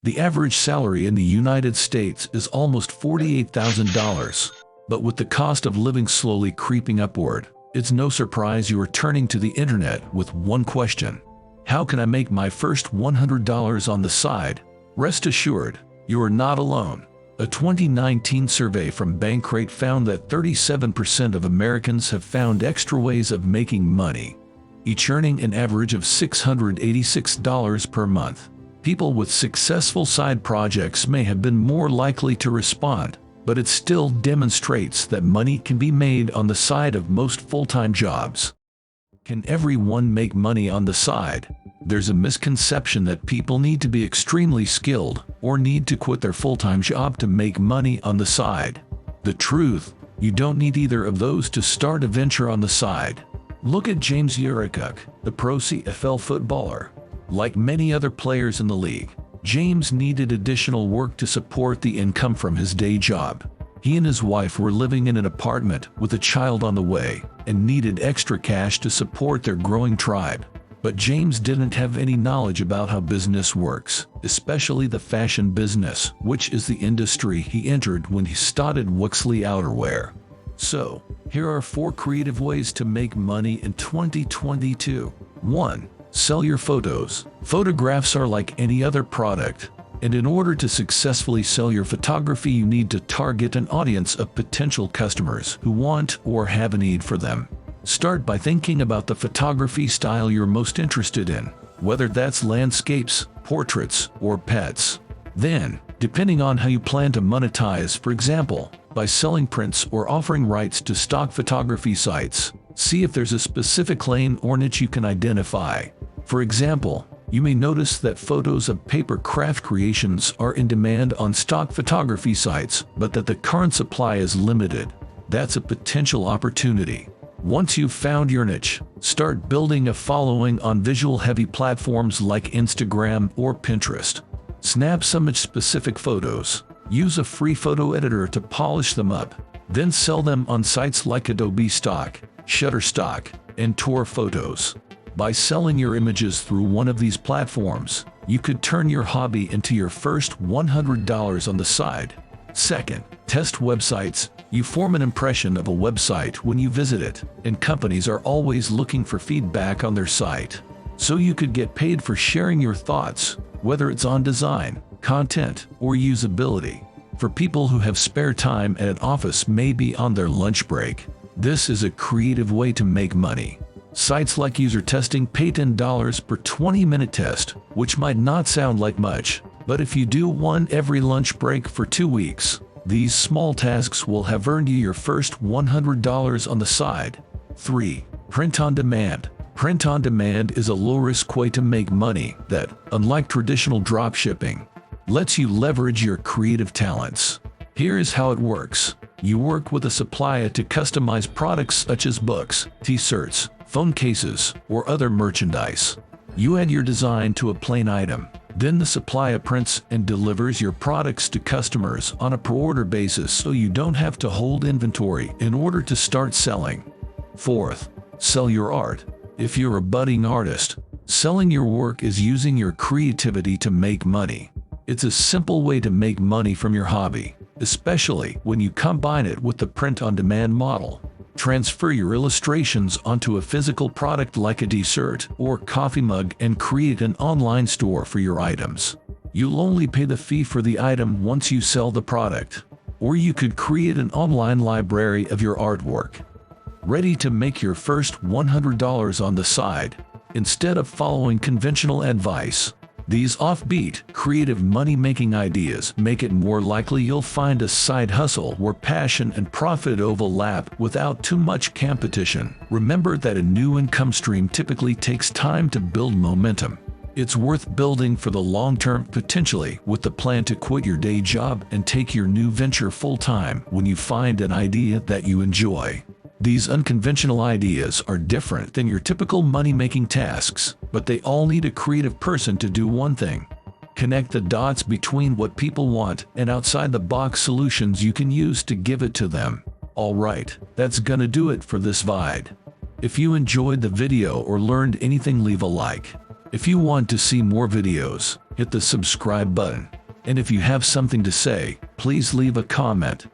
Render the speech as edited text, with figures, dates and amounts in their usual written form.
The average salary in the United States is almost $48,000. But with the cost of living slowly creeping upward, it's no surprise you are turning to the internet with one question: how can I make my first $100 on the side? Rest assured, you are not alone. A 2019 survey from Bankrate found that 37% of Americans have found extra ways of making money, each earning an average of $686 per month. People with successful side projects may have been more likely to respond, but it still demonstrates that money can be made on the side of most full-time jobs. Can everyone make money on the side? There's a misconception that people need to be extremely skilled or need to quit their full-time job to make money on the side. The truth, you don't need either of those to start a venture on the side. Look at James Yurikuk, the pro CFL footballer. Like many other players in the league, James needed additional work to support the income from his day job. He and his wife were living in an apartment with a child on the way and needed extra cash to support their growing tribe. But James didn't have any knowledge about how business works, especially the fashion business, which is the industry he entered when he started Wuxley Outerwear. So, here are 4 creative ways to make money in 2022. 1. Sell your photos. Photographs are like any other product, and in order to successfully sell your photography, you need to target an audience of potential customers who want or have a need for them. Start by thinking about the photography style you're most interested in, whether that's landscapes, portraits, or pets. Then, depending on how you plan to monetize, for example, by selling prints or offering rights to stock photography sites, see if there's a specific lane or niche you can identify. For example, you may notice that photos of paper craft creations are in demand on stock photography sites, but that the current supply is limited. That's a potential opportunity. Once you've found your niche, start building a following on visual-heavy platforms like Instagram or Pinterest. Snap some niche-specific photos. Use a free photo editor to polish them up. Then sell them on sites like Adobe Stock, Shutterstock, and Tor Photos. By selling your images through one of these platforms, you could turn your hobby into your first $100 on the side. Second, test websites. You form an impression of a website when you visit it, and companies are always looking for feedback on their site. So you could get paid for sharing your thoughts, whether it's on design, content, or usability. For people who have spare time at an office, maybe on their lunch break, this is a creative way to make money. Sites like user testing pay $10 per 20-minute test, which might not sound like much, but if you do one every lunch break for 2 weeks, these small tasks will have earned you your first $100 on the side. 3. Print on demand. Print on demand is a low-risk way to make money that, unlike traditional dropshipping, lets you leverage your creative talents. Here is how it works. You work with a supplier to customize products such as books, t-shirts, phone cases, or other merchandise. You add your design to a plain item. Then the supplier prints and delivers your products to customers on a per-order basis, so you don't have to hold inventory in order to start selling. 4th, sell your art. If you're a budding artist, selling your work is using your creativity to make money. It's a simple way to make money from your hobby, especially when you combine it with the print-on-demand model. Transfer your illustrations onto a physical product like a t-shirt or coffee mug and create an online store for your items. You'll only pay the fee for the item once you sell the product. Or you could create an online library of your artwork. Ready to make your first $100 on the side? Instead of following conventional advice, these offbeat, creative money-making ideas make it more likely you'll find a side hustle where passion and profit overlap without too much competition. Remember that a new income stream typically takes time to build momentum. It's worth building for the long term, potentially with the plan to quit your day job and take your new venture full-time when you find an idea that you enjoy. These unconventional ideas are different than your typical money-making tasks, but they all need a creative person to do one thing: connect the dots between what people want and outside-the-box solutions you can use to give it to them. Alright, that's gonna do it for this VID. If you enjoyed the video or learned anything, leave a like. If you want to see more videos, hit the subscribe button. And if you have something to say, please leave a comment.